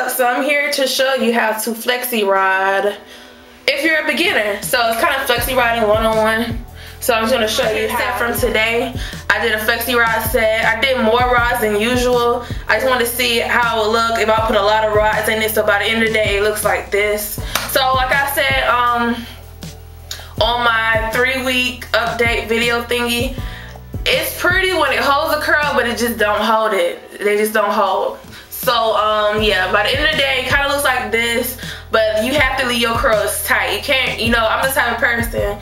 vlog. So I'm here to show you how to flexi rod if you're a beginner. So it's kind of flexi riding 101. So I'm just going to show you how. From today, I did a flexi rod set. I did more rods than usual. I just wanted to see how it would look if I put a lot of rods in it. So by the end of the day, it looks like this. So like I said, on my 3-week update video thingy, it's pretty when it holds a curl, but it just don't hold it. They just don't hold. So yeah, by the end of the day, it kind of looks like this, but you have to leave your curls tight. You can't, you know, I'm the type of person,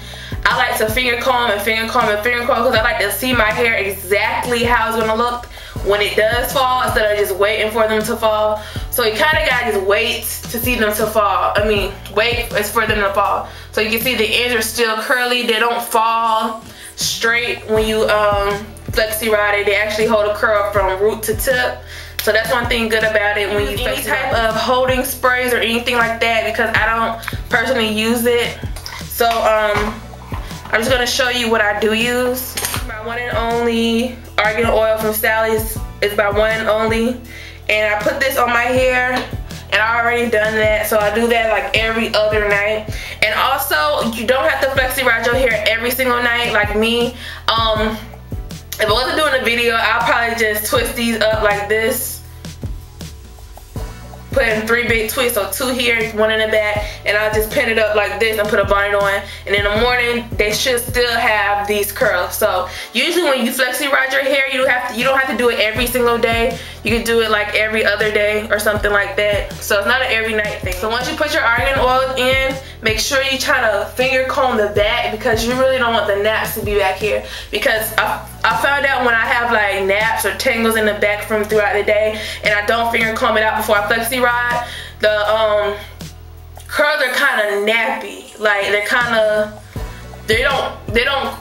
I like to finger comb and finger comb and finger comb because I like to see my hair exactly how it's gonna look when it does fall instead of just waiting for them to fall. So you kind of gotta just wait to see them to fall. I mean, wait is for them to fall. So you can see the ends are still curly. They don't fall straight when you flexi rod it. They actually hold a curl from root to tip. So that's one thing good about it when you use any type of holding sprays or anything like that, because I don't personally use it. So I'm just gonna show you what I do use. My one and only argan oil from Sally's is my one and only, and I put this on my hair, and I already done that, so I do that like every other night. And also, you don't have to flexi rod your hair every single night like me. If I wasn't doing a video, I'll probably just twist these up like this. Put in 3 big twists, so 2 here, 1 in the back, and I'll just pin it up like this and put a bonnet on. And in the morning, they should still have these curls. So usually when you flexi rod your hair, you don't have to do it every single day. You can do it like every other day or something like that. So it's not an every night thing. So once you put your argan oil in, make sure you try to finger comb the back, because you really don't want the naps to be back here. Because I found out when I have like naps or tangles in the back from throughout the day and I don't finger comb it out before I flexi rod, the curls are kind of nappy. Like they're kind of, they don't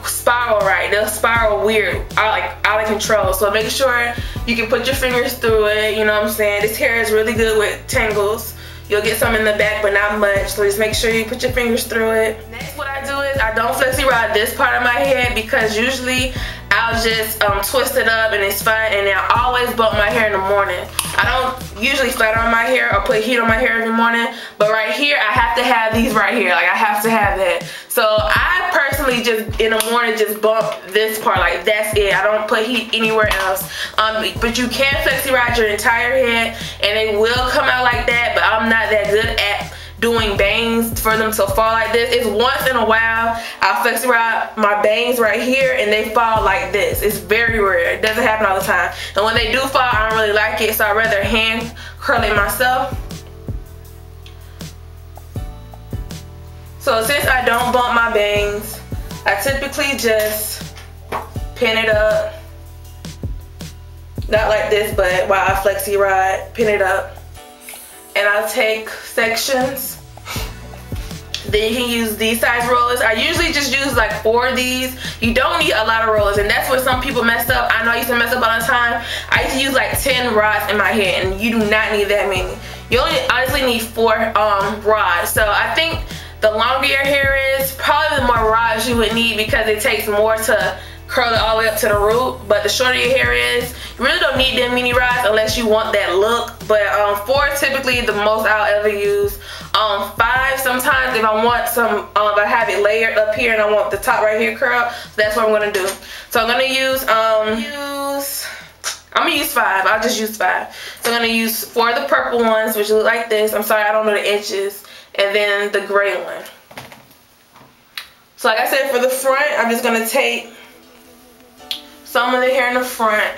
spiral right. They'll spiral weird, out of control. So make sure you can put your fingers through it. You know what I'm saying? This hair is really good with tangles. You'll get some in the back, but not much. So just make sure you put your fingers through it. Next, what I do is I don't flexi rod this part of my head, because usually I'll just twist it up and it's fine, and I always bump my hair in the morning. I don't usually flat on my hair or put heat on my hair every morning, but right here I have to have these right here. Like I have to have that. So I personally just in the morning just bump this part, like that's it. I don't put heat anywhere else. But you can flexi rod your entire head and they will come out like that, but I'm not that good at doing bangs for them to fall like this. It's once in a while I'll flexi rod my bangs right here and they fall like this. It's very rare. It doesn't happen all the time. And when they do fall, I don't really like it, so I'd rather hand curl it myself. So since I don't bump my bangs, I typically just pin it up. Not like this, but while I flexi rod, pin it up. And I'll take sections. Then you can use these size rollers. I usually just use like 4 of these. You don't need a lot of rollers, and that's where some people mess up. I know I used to mess up all the time. I used to use like 10 rods in my head, and you do not need that many. You only honestly need 4 rods. So I think the longer your hair is, probably the more rods you would need, because it takes more to curl it all the way up to the root. But the shorter your hair is, you really don't need them many rods unless you want that look. But 4 typically the most I'll ever use. 5 sometimes if I want some, if I have it layered up here and I want the top right here curl, that's what I'm gonna do. So I'm gonna use I'm gonna use 5. I'll just use 5. So I'm gonna use 4 of the purple ones, which look like this. I'm sorry, I don't know the inches. And then the gray one. So like I said, for the front, I'm just gonna take some of the hair in the front,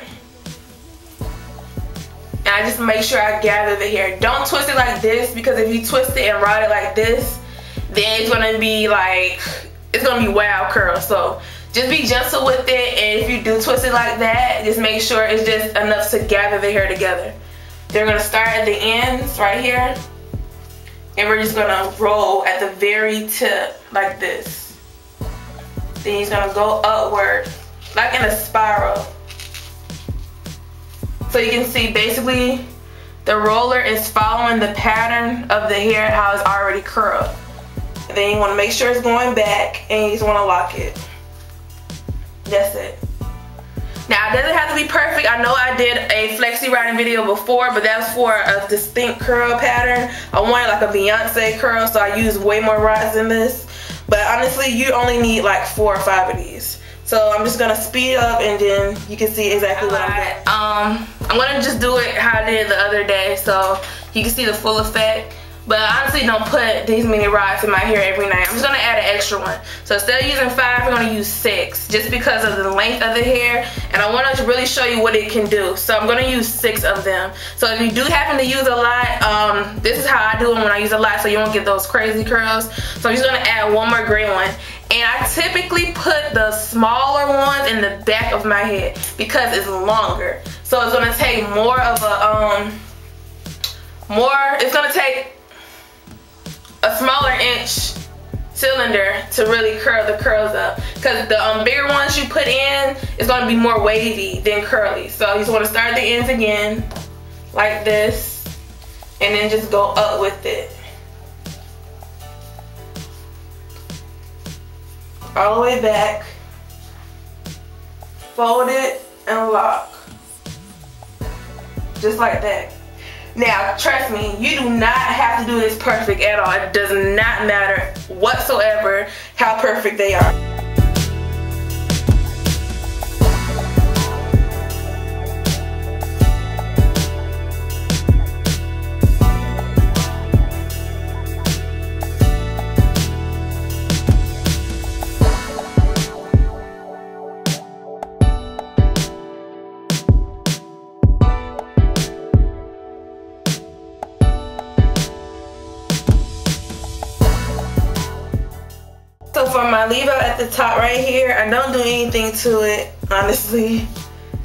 and I just make sure I gather the hair. Don't twist it like this, because if you twist it and rod it like this, then it's gonna be like, it's gonna be wild curl. So just be gentle with it, and if you do twist it like that, just make sure it's just enough to gather the hair together. They're gonna start at the ends right here, and we're just gonna roll at the very tip like this. Then he's gonna go upward like in a spiral. So you can see basically the roller is following the pattern of the hair, how it's already curled. And then you want to make sure it's going back, and you just want to lock it. That's it. Now, it doesn't have to be perfect. I know I did a flexi riding video before, but that was for a distinct curl pattern. I wanted like a Beyonce curl, so I used way more rods than this. But honestly, you only need like 4 or 5 of these. So I'm just gonna speed up and then you can see exactly what I'm doing. I'm gonna just do it how I did the other day so you can see the full effect. But I honestly don't put these many rods in my hair every night. I'm just gonna add an extra one. So instead of using 5, we're gonna use 6 just because of the length of the hair. And I wanna really show you what it can do. So I'm gonna use 6 of them. So if you do happen to use a lot, this is how I do them when I use a lot so you won't get those crazy curls. So I'm just gonna add one more gray one. And I typically put the smaller ones in the back of my head because it's longer. So it's gonna take more of a, it's gonna take a smaller inch cylinder to really curl the curls up, because the bigger ones you put in is going to be more wavy than curly. So you just want to start the ends again like this and then just go up with it all the way back, fold it and lock just like that. Now, trust me, you do not have to do this perfect at all. It does not matter whatsoever how perfect they are. So for my leave out at the top right here, I don't do anything to it, honestly.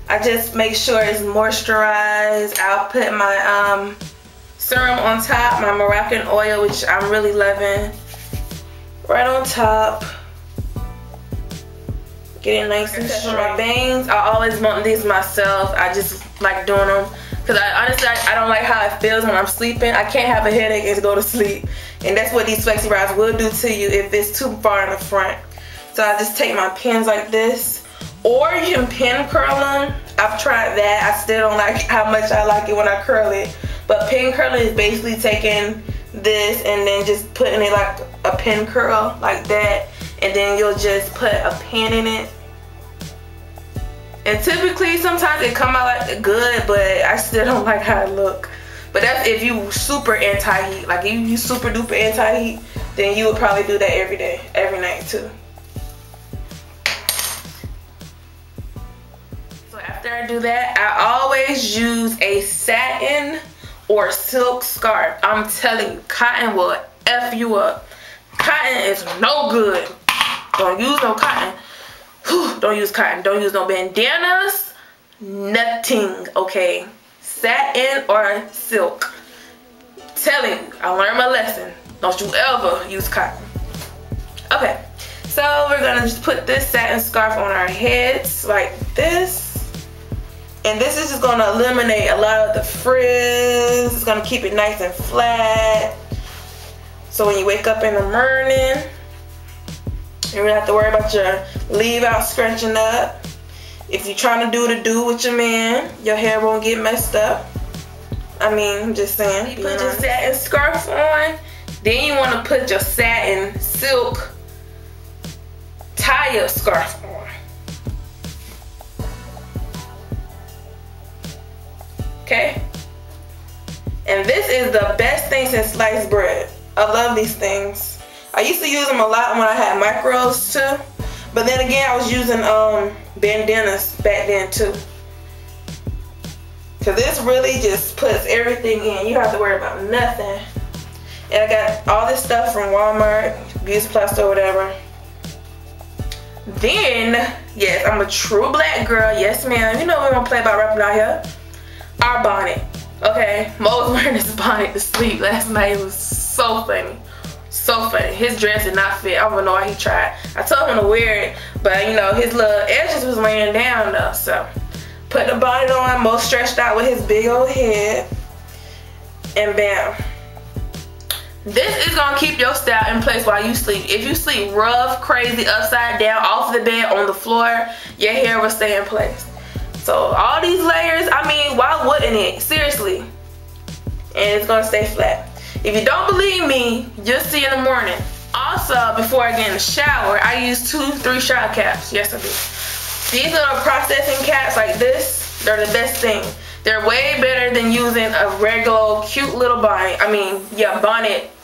I just make sure it's moisturized. I'll put my serum on top, my Moroccan oil, which I'm really loving, right on top. Get it nice and straight. For my bangs, I always want these myself. I just like doing them because honestly, I don't like how it feels when I'm sleeping. I can't have a headache and go to sleep. And that's what these flexi rods will do to you if it's too far in the front. So I just take my pins like this. Or you can pin curl them. I've tried that. I still don't like how much I like it when I curl it. But pin curling is basically taking this and then just putting it like a pin curl like that. And then you'll just put a pin in it. And typically, sometimes it come out like good, but I still don't like how it look. But that's if you super anti-heat. Like if you super duper anti-heat, then you would probably do that every day, every night too. So after I do that, I always use a satin or silk scarf. I'm telling you, cotton will F you up. Cotton is no good. Don't use no cotton. Whew, don't use cotton. Don't use no bandanas. Nothing, okay? Satin or silk. Telling you, I learned my lesson. Don't you ever use cotton. Okay, so we're gonna just put this satin scarf on our heads like this. And this is just gonna eliminate a lot of the frizz. It's gonna keep it nice and flat. So when you wake up in the morning, you don't have to worry about your leave out scrunching up. If you're trying to do the do with your man, your hair won't get messed up. I mean, I'm just saying. You put your satin scarf on, then you want to put your satin silk tie-up scarf on. Okay? And this is the best thing since sliced bread. I love these things. I used to use them a lot when I had micros too. But then again, I was using bandanas back then too. Cause this really just puts everything in. You don't have to worry about nothing. And I got all this stuff from Walmart, Beauty Supply store, whatever. Then, yes, I'm a true black girl. Yes, ma'am. You know we don't play about rapping out here. Our bonnet. Okay, Mo was wearing this bonnet to sleep last night. It was so funny. So funny. His dress did not fit. I don't know why he tried. I told him to wear it, but you know, his little edges was laying down though. So, put the bonnet on, Mo stretched out with his big old head, and bam. This is gonna keep your style in place while you sleep. If you sleep rough, crazy, upside down, off the bed, on the floor, your hair will stay in place. So all these layers, I mean, why wouldn't it? Seriously. And it's gonna stay flat. If you don't believe me, you'll see in the morning. Also, before I get in the shower, I use 2-3 shower caps. Yes, I do. These little processing caps like this, they're the best thing. They're way better than using a regular cute little bonnet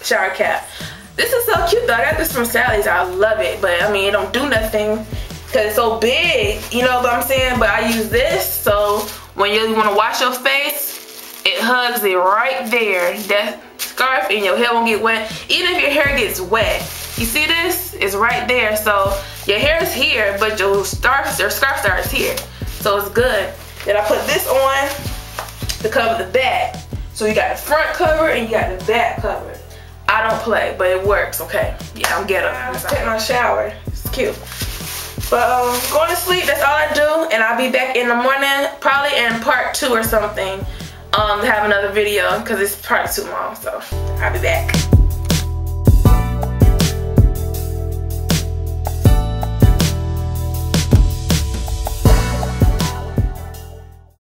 shower cap. This is so cute though. I got this from Sally's. I love it, but I mean, it don't do nothing because it's so big. You know what I'm saying? But I use this so when you want to wash your face, it hugs it right there. That scarf and your hair won't get wet. Even if your hair gets wet, you see this? It's right there. So your hair is here, but your scarf starts here. So it's good. Then I put this on to cover the back. So you got the front covered and you got the back covered. I don't play, but it works, okay? Yeah, I'm ghetto. I'm taking my shower. It's cute. But going to sleep, that's all I do. And I'll be back in the morning, probably in part 2 or something, to have another video, because it's part too long. So I'll be back.